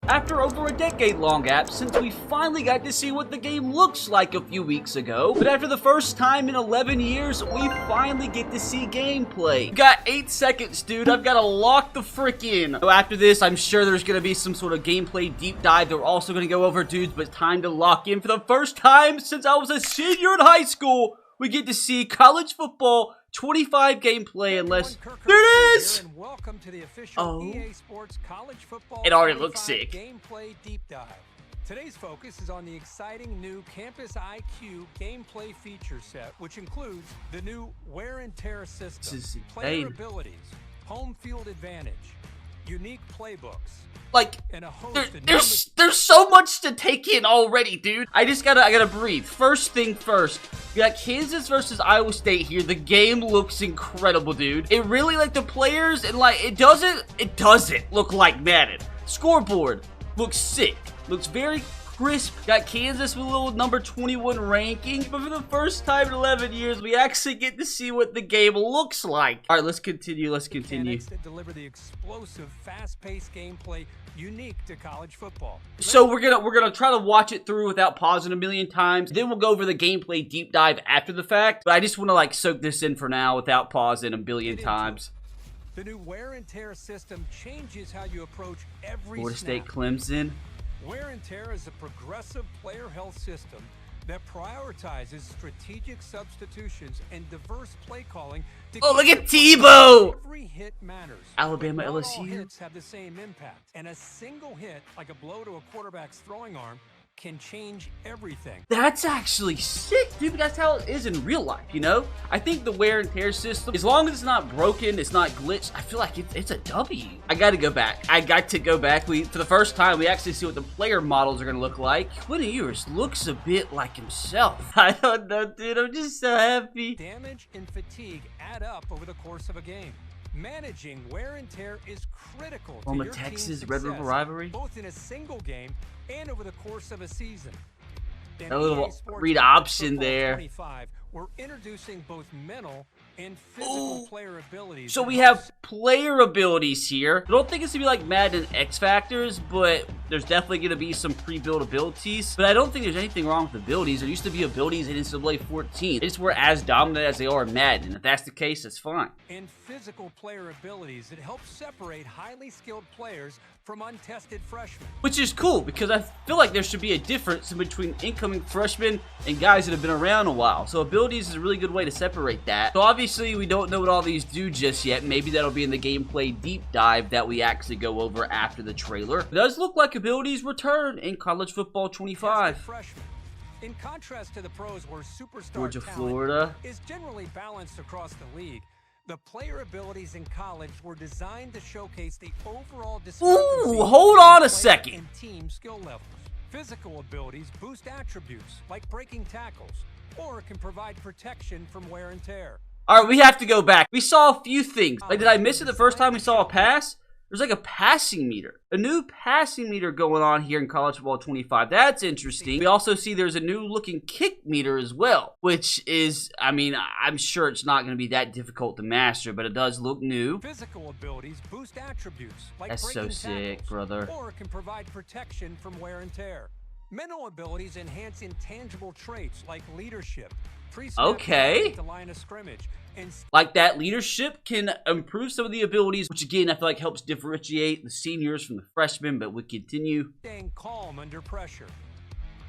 after over a decade-long absence, we finally got to see what the game looks like a few weeks ago. But after the first time in 11 years, we finally get to see gameplay. Got 8 seconds, dude. I've got to lock the frick in. So after this, I'm sure there's going to be some sort of gameplay deep dive that we're also going to go over, dudes. But time to lock in for the first time since I was a senior in high school. We get to see college football 25 gameplay unless there it is. And welcome to the official EA Sports College Football. It already looks sick. Gameplay deep dive. Today's focus is on the exciting new Campus IQ gameplay feature set, which includes the new wear and tear system, player abilities, home field advantage, unique playbooks. Like, there's so much to take in already, dude. I gotta breathe. First thing first, we got Kansas versus Iowa State here. The game looks incredible, dude. It really, like, the players, and, like, it doesn't look like Madden. Scoreboard looks sick. Looks very crisp. Got Kansas with a little number 21 ranking. But for the first time in 11 years, we actually get to see what the game looks like. All right, let's continue. Mechanics that deliver the explosive, fast-paced gameplay unique to college football. So we're gonna try to watch it through without pausing a million times. Then we'll go over the gameplay deep dive after the fact. But I just want to, like, soak this in for now without pausing a billion times. The new wear and tear system changes how you approach every Florida snap. State, Clemson. Wear and tear is a progressive player health system that prioritizes strategic substitutions and diverse play calling. Oh, look at Tebow! Every hit matters. Alabama, Not all LSU. hits have the same impact, and a single hit, like a blow to a quarterback's throwing arm, can change everything. That's actually sick, dude. That's how it is in real life, you know? I think the wear and tear system, as long as it's not broken, it's not glitched, I feel like it's a W. I gotta go back. For the first time, we actually see what the player models are gonna look like. Quinn Ewers looks a bit like himself. I don't know, dude. I'm just so happy. Damage and fatigue add up over the course of a game. Managing wear and tear is critical to your Texas team's Red success, River rivalry, both in a single game and over the course of a season. A little read option there. 25, we're introducing both mental and physical player abilities. So we have player abilities here. I don't think it's gonna be like Madden X Factors, but there's definitely gonna be some pre-built abilities. But I don't think there's anything wrong with abilities. There used to be abilities in NCAA 14. They just were as dominant as they are in Madden. If that's the case, that's fine. And physical player abilities that help separate highly skilled players from untested freshmen. Which is cool, because I feel like there should be a difference in between incoming freshmen and guys that have been around a while. So abilities is a really good way to separate that. So obviously, we don't know what all these do just yet. Maybe that'll be in the gameplay deep dive that we actually go over after the trailer. It does look like abilities return in college football 25. In contrast to the pros, where superstar Georgia, talent Florida is generally balanced across the league, the player abilities in college were designed to showcase the overall discrepancy. Ooh, hold on a second. In team skill levels. Physical abilities boost attributes like breaking tackles, or can provide protection from wear and tear. All right, we have to go back. We saw a few things. Like, did I miss it the first time we saw a pass? There's like a passing meter. A new passing meter going on here in College Football 25. That's interesting. We also see there's a new looking kick meter as well, which is, I mean, I'm sure it's not going to be that difficult to master, but it does look new. Physical abilities boost attributes like That's so sick, brother. Or can provide protection from wear and tear. Mental abilities enhance intangible traits like leadership. Okay. The line of scrimmage. Like that, leadership can improve some of the abilities, which again I feel like helps differentiate the seniors from the freshmen. But we continue. Staying calm under pressure.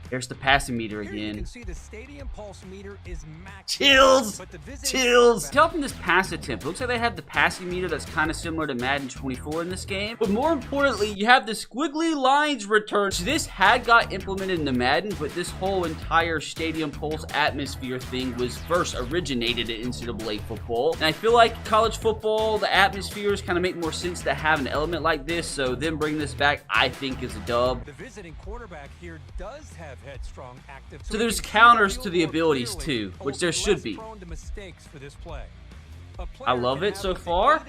There's the passing meter Here again. you can see the stadium pulse meter is max. Chills! Chills! Tell from this pass attempt. It looks like they have the passing meter that's kind of similar to Madden 24 in this game. But more importantly, you have the squiggly lines return. So this had got implemented into Madden, but this whole entire stadium pulse atmosphere thing was first originated in NCAA football. And I feel like college football, the atmospheres kind of make more sense to have an element like this. So them bringing this back, I think, is a dub. The visiting quarterback here does have headstrong active. So there's counters to the abilities too, which there should be. I love it so far.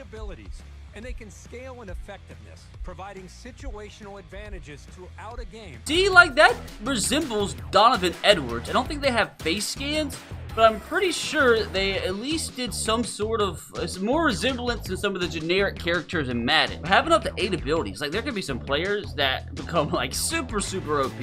And they can scale in effectiveness, providing situational advantages throughout a game. See, like that resembles Donovan Edwards. I don't think they have face scans, but I'm pretty sure they at least did some sort of more resemblance to some of the generic characters in Madden. Having up to 8 abilities, like there could be some players that become like super OP.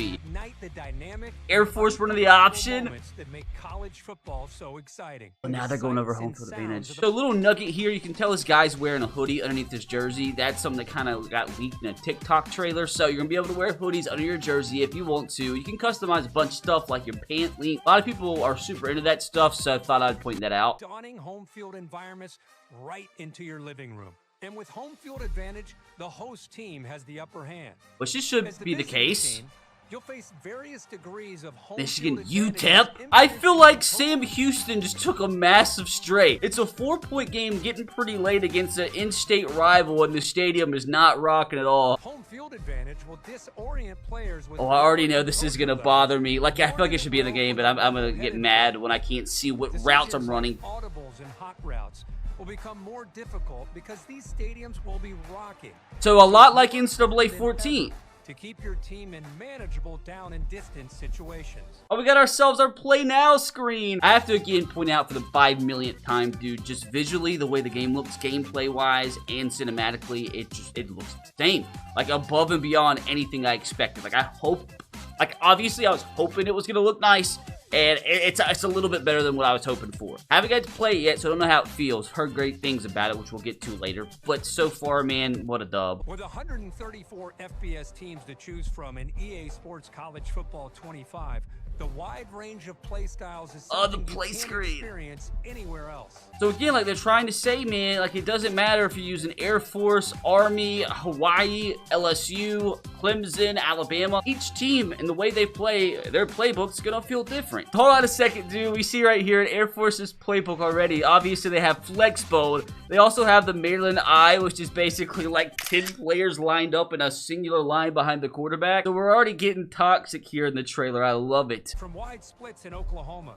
The dynamic Air Force running the option. That make college football so exciting. But now they're going over home field advantage. So a little nugget here, you can tell this guy's wearing a hoodie underneath his jersey. That's something that kind of got leaked in a TikTok trailer. So you're gonna be able to wear hoodies under your jersey if you want to. You can customize a bunch of stuff like your pant length. A lot of people are super into that stuff, so I thought I'd point that out. Dawning home field environments right into your living room. And with home field advantage, the host team has the upper hand. Which this should be the case. Team, you'll face various degrees of home Michigan field UTEP. I feel like Sam Houston just took a massive straight. It's a 4-point game getting pretty late against an in-state rival, and the stadium is not rocking at all. Home field advantage will disorient players with I already know this is gonna bother me. Like, I feel like it should be in the game, but I'm gonna get mad when I can't see what routes I'm running. Audibles and hot routes will become more difficult because these stadiums will be rocking. So a lot like NCAA 14. To keep your team in manageable down and distance situations. Oh, we got ourselves our play now screen. I have to again point out for the 5 millionth time, dude, just visually the way the game looks, gameplay wise and cinematically, it looks insane. Like above and beyond anything I expected. Like I hope, like obviously I was hoping it was gonna look nice. And it's a little bit better than what I was hoping for. Haven't got to play it yet, so I don't know how it feels. Heard great things about it, which we'll get to later. But so far, man, what a dub. With 134 FBS teams to choose from in EA Sports College Football 25, the wide range of play styles is something the play you can't screen. Experience anywhere else. So again, like they're trying to say, man, like it doesn't matter if you're using Air Force, Army, Hawaii, LSU, Clemson, Alabama. Each team and the way they play, their playbook's gonna feel different. Hold on a second, dude. We see right here in Air Force's playbook already. Obviously, they have flex mode. They also have the Maryland Eye, which is basically like 10 players lined up in a singular line behind the quarterback. So we're already getting toxic here in the trailer. I love it. From wide splits in Oklahoma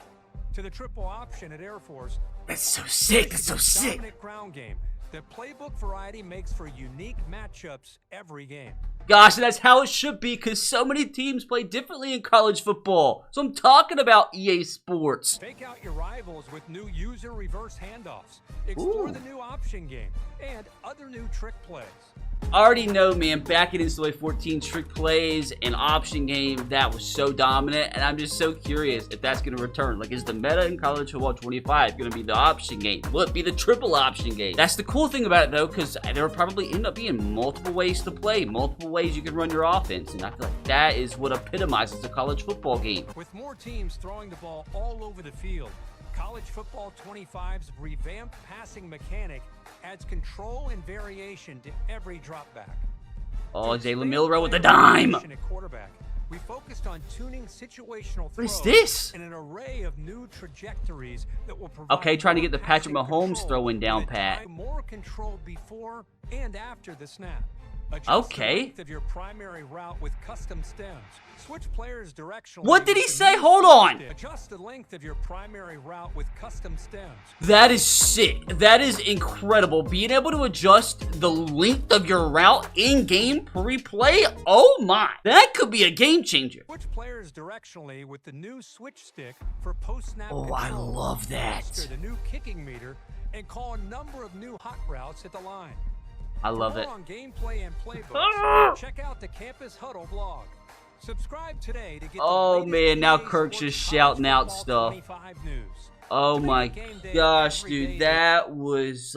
to the triple option at Air Force. That's so sick. That's so sick. Dominant ground game. The playbook variety makes for unique matchups every game. Gosh, that's how it should be because so many teams play differently in college football. So I'm talking about EA Sports. Take out your rivals with new user reverse handoffs. Explore the new option game and other new trick plays. I already know, man, back in NCAA 14, trick plays and option game, that was so dominant, and I'm just so curious if that's going to return. Like, is the meta in college football 25 going to be the option game? Will it be the triple option game? That's the cool thing about it, though, because there will probably end up being multiple ways to play, multiple ways you can run your offense, and I feel like that is what epitomizes a college football game. With more teams throwing the ball all over the field, College Football 25's revamped passing mechanic adds control and variation to every drop back. Oh, Jalen Milrow with the dime. At quarterback, we focused on tuning situational throws. What is this? And an array of new trajectories that will provide. Okay, trying to get the Patrick Mahomes throwing down pat. More control before and after the snap. Adjust okay. the length of your primary route with custom stems. Switch players directionally. What did he say? Hold on. Adjust the length of your primary route with custom stems. That is sick. That is incredible. Being able to adjust the length of your route in-game pre-play? Oh my. That could be a game changer. Switch players directionally with the new switch stick for post-snap control. I love that. The new kicking meter and call a number of new hot routes at the line. I love it. On gameplay and playbook, check out the Campus Huddle blog. Subscribe today to get oh man, now EA Kirk's Sports just shouting out College stuff. 25 news. Oh my gosh, dude, that was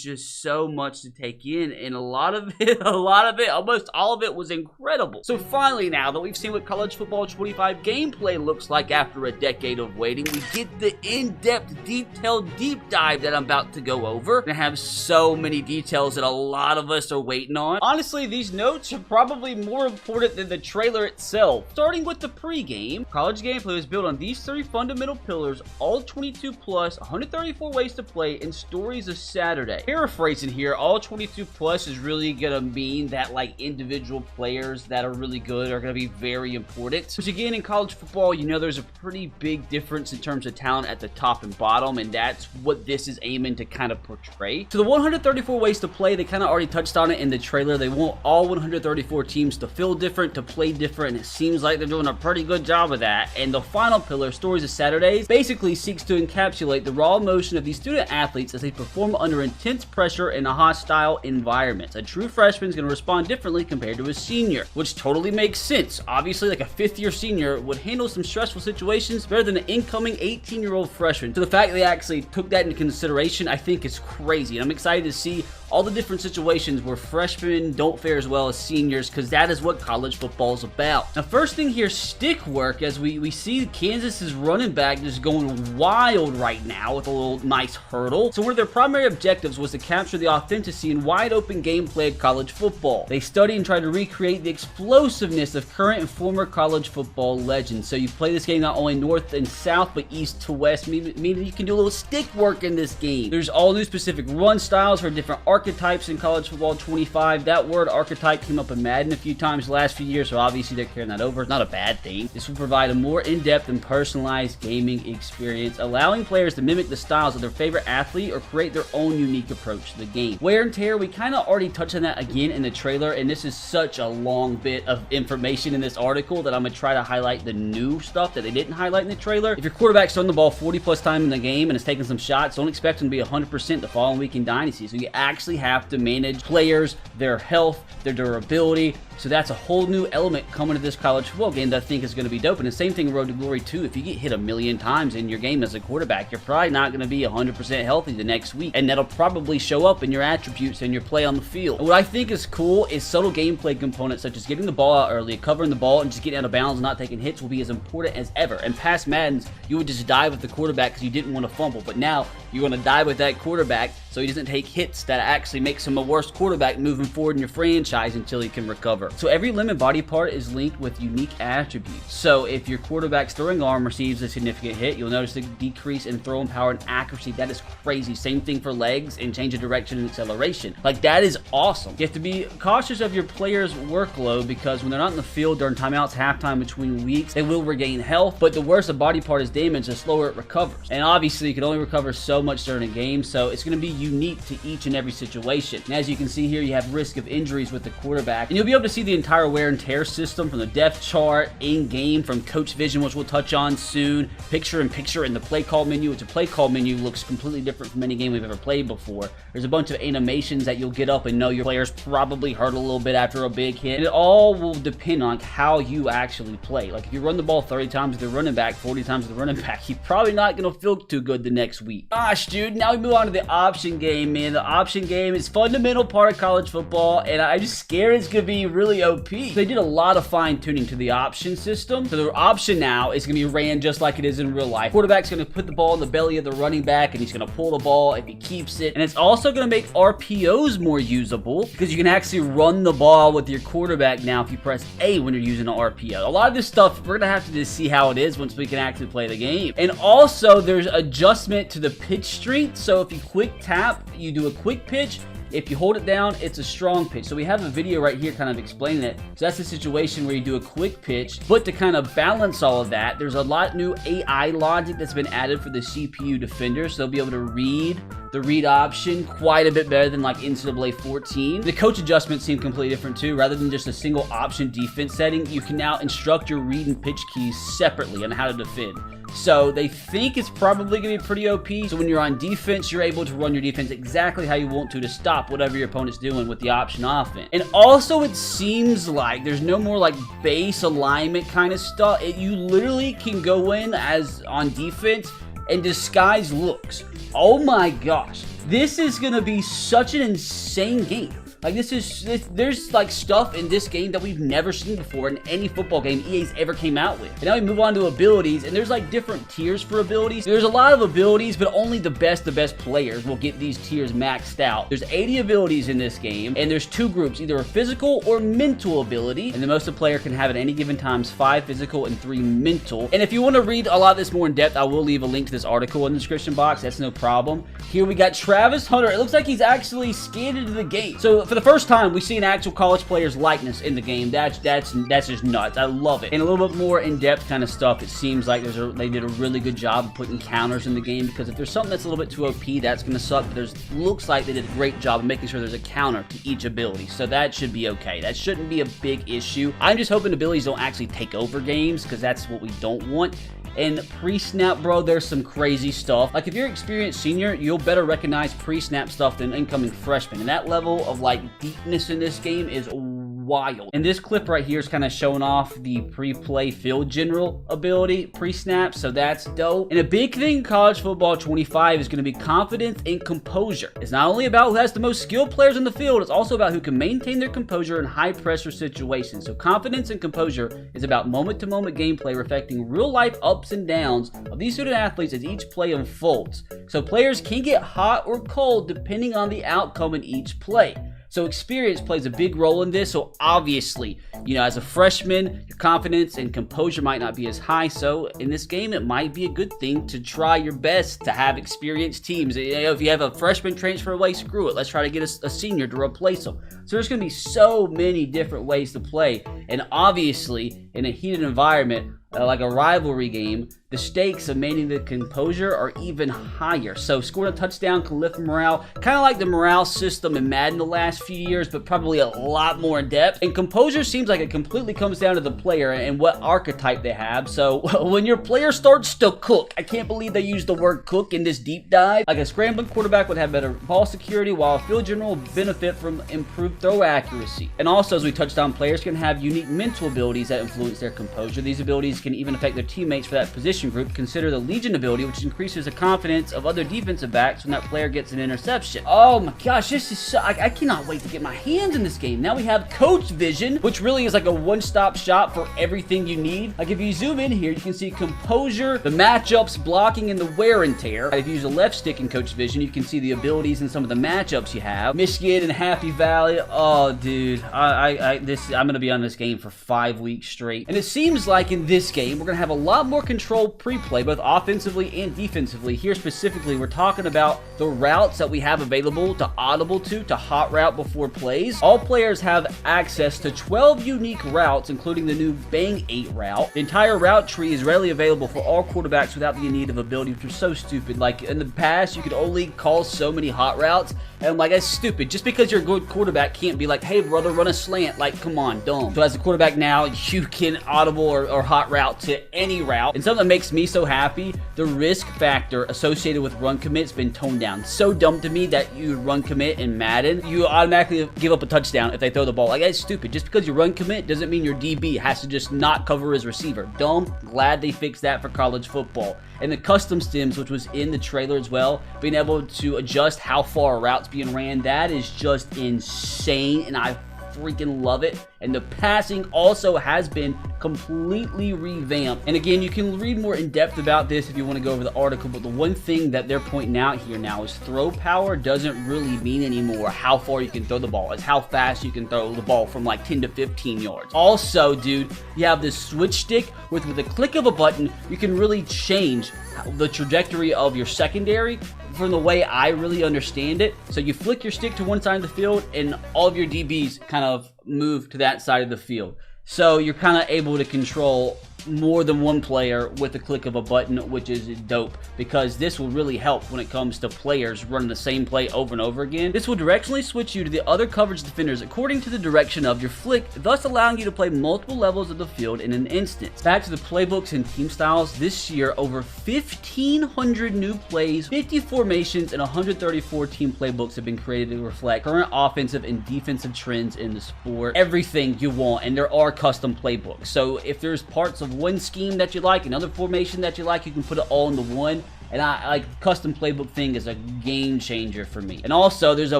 just so much to take in, and almost all of it was incredible. So finally, now that we've seen what College Football 25 gameplay looks like after a decade of waiting, we get the in-depth, detailed deep dive that I'm about to go over. And have so many details that a lot of us are waiting on. Honestly, these notes are probably more important than the trailer itself. Starting with the pregame, college gameplay was built on these 3 fundamental pillars, all 22 plus, 134 ways to play, and stories of Saturday. Paraphrasing here, all 22 plus is really gonna mean that like individual players that are really good are gonna be very important. Which again, in college football, you know there's a pretty big difference in terms of talent at the top and bottom, and that's what this is aiming to kind of portray. So the 134 ways to play, they kind of already touched on it in the trailer. They want all 134 teams to feel different, to play different, and it seems like they're doing a pretty good job of that. And the final pillar, Stories of Saturdays, basically seeks to encapsulate the raw emotion of these student athletes as they perform under intense pressure in a hostile environment. A true freshman is going to respond differently compared to a senior, which totally makes sense. Obviously, like a fifth-year senior would handle some stressful situations better than an incoming 18-year-old freshman. So the fact they actually took that into consideration, I think is crazy. And I'm excited to see all the different situations where freshmen don't fare as well as seniors, because that is what college football is about. Now, first thing here, stick work, as we see Kansas's running back just going wild right now with a little nice hurdle. So one of their primary objectives was to capture the authenticity and wide open gameplay of college football. They study and try to recreate the explosiveness of current and former college football legends. So you play this game not only north and south, but east to west, meaning you can do a little stick work in this game. There's all new specific run styles for different archetypes in college football 25. That word archetype came up in Madden a few times the last few years, so obviously they're carrying that over. It's not a bad thing. This will provide a more in-depth and personalized gaming experience, allowing players to mimic the styles of their favorite athlete or create their own unique approach to the game. Wear and tear, we kind of already touched on that again in the trailer, and this is such a long bit of information in this article that I'm going to try to highlight the new stuff that they didn't highlight in the trailer. If your quarterback's throwing the ball 40 plus times in the game and is taking some shots, don't expect him to be 100% the following week in Dynasty. So you actually have to manage players, their health, their durability. So that's a whole new element coming to this college football game that I think is going to be dope. And the same thing in Road to Glory too. If you get hit a million times in your game as a quarterback, you're probably not going to be 100% healthy the next week. And that'll probably show up in your attributes and your play on the field. And what I think is cool is subtle gameplay components such as getting the ball out early, covering the ball, and just getting out of bounds and not taking hits will be as important as ever. In past Maddens, you would just dive with the quarterback because you didn't want to fumble. But now you're going to dive with that quarterback so he doesn't take hits that actually makes him a worse quarterback moving forward in your franchise until he can recover. So every limb and body part is linked with unique attributes. So if your quarterback's throwing arm receives a significant hit, you'll notice a decrease in throwing power and accuracy. That is crazy. Same thing for legs and change of direction and acceleration. Like, that is awesome. You have to be cautious of your players' workload because when they're not in the field during timeouts, halftime, between weeks, they will regain health. But the worse a body part is damaged, the slower it recovers. And obviously, you can only recover so much during a game, so it's going to be unique to each and every situation. And as you can see here, you have risk of injuries with the quarterback. And you'll be able to see the entire wear and tear system from the depth chart, in-game, from Coach Vision, which we'll touch on soon, picture-in-picture, and the play call menu. It's a play call menu, looks completely different from any game we've ever played before. There's a bunch of animations that you'll get up and know your players probably hurt a little bit after a big hit. And it all will depend on how you actually play. Like, if you run the ball 30 times with the running back, 40 times with the running back, you're probably not going to feel too good the next week. Gosh, dude, now we move on to the option game, man. The option game is a fundamental part of college football, and I'm just scared it's going to be really OP. They did a lot of fine-tuning to the option system. So the option now is going to be ran just like it is in real life. Quarterback's going to put the ball in the belly of the running back, and he's going to pull the ball if he keeps it. And it's also going to make RPOs more usable because you can actually run the ball with your quarterback now if you press A when you're using an RPO. A lot of this stuff, we're going to have to just see how it is once we can actually play the game. And also, there's adjustment to the pitch strength. So if you quick tap, you do a quick pitch. If you hold it down, it's a strong pitch. So we have a video right here kind of explaining it. So that's a situation where you do a quick pitch, but to kind of balance all of that, there's a lot new AI logic that's been added for the CPU defender. So they'll be able to read the read option quite a bit better than like NCAA 14. The coach adjustments seem completely different too. Rather than just a single option defense setting, you can now instruct your read and pitch keys separately on how to defend. So they think it's probably going to be pretty OP. So when you're on defense, you're able to run your defense exactly how you want to stop whatever your opponent's doing with the option offense. And also, it seems like there's no more like base alignment kind of stuff. You literally can go in as on defense and disguise looks. Oh my gosh. This is going to be such an insane game. Like, there's like stuff in this game that we've never seen before in any football game EA's ever came out with. And now we move on to abilities, and there's like different tiers for abilities. There's a lot of abilities, but only the best players will get these tiers maxed out. There's 80 abilities in this game, and there's two groups, either a physical or mental ability, and the most a player can have at any given time is 5 physical and 3 mental. And if you want to read a lot of this more in depth, I will leave a link to this article in the description box. That's no problem. Here we got Travis Hunter. It looks like he's actually scanned into the game. So for the first time, we see an actual college player's likeness in the game. That's just nuts. I love it. And a little bit more in-depth kind of stuff. It seems like they did a really good job of putting counters in the game, because if there's something that's a little bit too OP, that's going to suck. But looks like they did a great job of making sure there's a counter to each ability. So that should be okay. That shouldn't be a big issue. I'm just hoping abilities don't actually take over games, because that's what we don't want. And pre-snap, bro, there's some crazy stuff. Like, if you're an experienced senior, you'll better recognize pre-snap stuff than incoming freshman. And that level of, like, deepness in this game is wild. And this clip right here is kind of showing off the pre-play field general ability pre-snap, so that's dope. And a big thing in college football 25 is going to be confidence and composure. It's not only about who has the most skilled players in the field, it's also about who can maintain their composure in high-pressure situations. So confidence and composure is about moment-to-moment gameplay reflecting real-life ups and downs of these student athletes as each play unfolds. So players can get hot or cold depending on the outcome in each play. So experience plays a big role in this. So obviously, you know, as a freshman, your confidence and composure might not be as high. So in this game, it might be a good thing to try your best to have experienced teams. You know, if you have a freshman transfer away, screw it. Let's try to get a senior to replace them. So there's going to be so many different ways to play. And obviously, in a heated environment, like a rivalry game, the stakes of maintaining the composure are even higher. So scoring a touchdown can lift morale, kind of like the morale system in Madden the last few years, but probably a lot more in depth. And composure seems like it completely comes down to the player and what archetype they have. So when your player starts to cook, I can't believe they used the word cook in this deep dive. Like a scrambling quarterback would have better ball security, while a field general would benefit from improved throw accuracy. And also, as we touched on, players can have unique mental abilities that influence their composure. These abilities can even affect their teammates for that position group. Consider the Legion ability, which increases the confidence of other defensive backs when that player gets an interception. Oh my gosh, this is so, I cannot wait to get my hands in this game. Now we have Coach Vision, which really is like a one-stop shop for everything you need. Like, if you zoom in here, you can see composure, the matchups, blocking, and the wear and tear. If you use a left stick in Coach Vision, you can see the abilities and some of the matchups you have. Michigan and Happy Valley. Oh, dude, I'm gonna be on this game for 5 weeks straight. And it seems like in this game, we're gonna have a lot more control pre-play, both offensively and defensively. Here specifically, we're talking about the routes that we have available to audible to hot route before plays. All players have access to 12 unique routes, including the new Bang 8 route. The entire route tree is readily available for all quarterbacks without the need of ability, which is so stupid. Like, in the past, you could only call so many hot routes, and I'm like, that's stupid. Just because you're a good quarterback can't be like, hey, brother, run a slant. Like, come on, dumb. So as a quarterback now, you can audible or hot route to any route. And something that makes me so happy, the risk factor associated with run commit's been toned down. So dumb to me that you run commit in Madden, you automatically give up a touchdown if they throw the ball. Like, that's stupid. Just because you run commit doesn't mean your DB has to just not cover his receiver. Dumb. Glad they fixed that for college football. And the custom stims, which was in the trailer as well, being able to adjust how far a route's being ran, that is just insane, and I freaking love it. And the passing also has been completely revamped. And again, you can read more in depth about this if you want to go over the article, but the one thing that they're pointing out here now is throw power doesn't really mean anymore how far you can throw the ball. It's how fast you can throw the ball from like 10 to 15 yards. Also, dude, you have this switch stick with a click of a button, you can really change the trajectory of your secondary from the way I really understand it. So you flick your stick to one side of the field and all of your DBs kind of move to that side of the field. So you're kind of able to control more than one player with the click of a button, which is dope, because this will really help when it comes to players running the same play over and over again. This will directionally switch you to the other coverage defenders according to the direction of your flick, thus allowing you to play multiple levels of the field in an instant. Back to the playbooks and team styles, this year over 1,500 new plays, 50 formations, and 134 team playbooks have been created to reflect current offensive and defensive trends in the sport. Everything you want, and there are custom playbooks. So if there's parts of one scheme that you like, another formation that you like, you can put it all into one. And I like custom playbook thing is a game changer for me. And also, there's a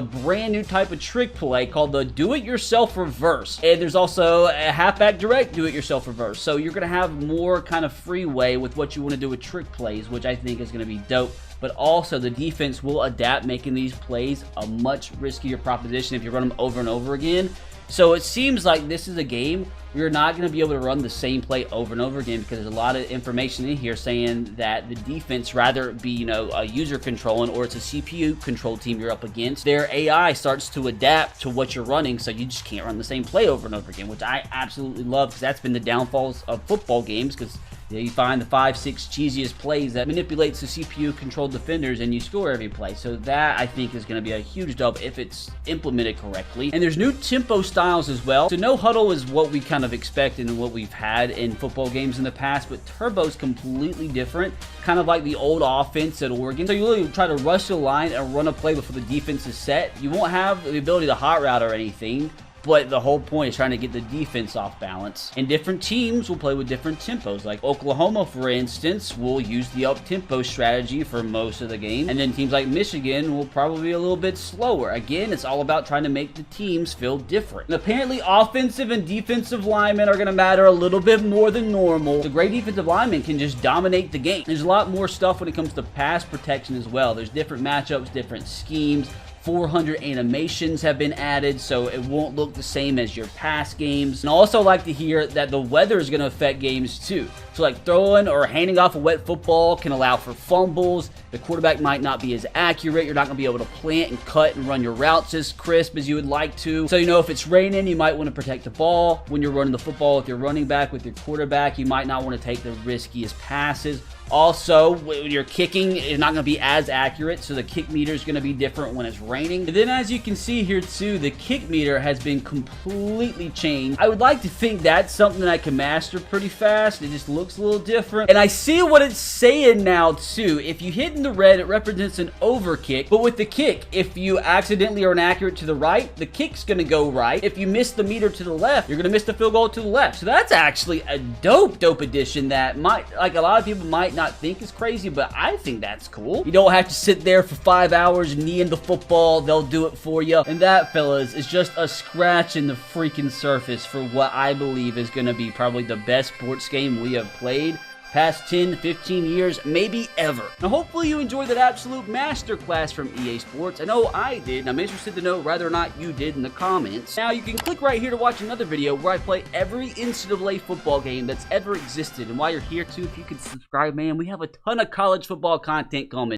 brand new type of trick play called the do-it-yourself reverse. And there's also a halfback direct do-it-yourself reverse. So you're going to have more kind of freeway with what you want to do with trick plays, which I think is going to be dope. But also, the defense will adapt, making these plays a much riskier proposition if you run them over and over again. So it seems like this is a game where you're not going to be able to run the same play over and over again, because there's a lot of information in here saying that the defense, rather be, you know, a user controlling or it's a CPU controlled team you're up against, their AI starts to adapt to what you're running, so you just can't run the same play over and over again, which I absolutely love, because that's been the downfalls of football games, because you find the 5-6 cheesiest plays that manipulates the CPU-controlled defenders and you score every play. So that, I think, is going to be a huge dub if it's implemented correctly. And there's new tempo styles as well. So no huddle is what we kind of expected and what we've had in football games in the past, but turbo's completely different, kind of like the old offense at Oregon. So you literally try to rush the line and run a play before the defense is set. You won't have the ability to hot route or anything, but the whole point is trying to get the defense off balance. And different teams will play with different tempos. Like Oklahoma, for instance, will use the up-tempo strategy for most of the game. And then teams like Michigan will probably be a little bit slower. Again, it's all about trying to make the teams feel different. And apparently, offensive and defensive linemen are going to matter a little bit more than normal. The great defensive linemen can just dominate the game. There's a lot more stuff when it comes to pass protection as well. There's different matchups, different schemes. 400 animations have been added, so it won't look the same as your past games. And I also like to hear that the weather is going to affect games too. So like throwing or handing off a wet football can allow for fumbles. The quarterback might not be as accurate. You're not going to be able to plant and cut and run your routes as crisp as you would like to. So, you know, if it's raining, you might want to protect the ball. When you're running the football with your running back, with your quarterback, you might not want to take the riskiest passes. Also, when you're kicking, it's not going to be as accurate, so the kick meter is going to be different when it's raining. And then as you can see here too, the kick meter has been completely changed. I would like to think that's something that I can master pretty fast. It just looks a little different. And I see what it's saying now too. If you hit in the red, it represents an over kick. But with the kick, if you accidentally are inaccurate to the right, the kick's going to go right. If you miss the meter to the left, you're going to miss the field goal to the left. So that's actually a dope addition that might, like, a lot of people might not think is crazy, but I think that's cool. You don't have to sit there for 5 hours kneeing the football. They'll do it for you. And that, fellas, is just a scratch in the freaking surface for what I believe is going to be probably the best sports game we have played past 10, 15 years, maybe ever. Now, hopefully you enjoyed that absolute masterclass from EA Sports. I know I did, and I'm interested to know whether or not you did in the comments. Now, you can click right here to watch another video where I play every NCAA football game that's ever existed. And while you're here, too, if you could subscribe, man, we have a ton of college football content coming.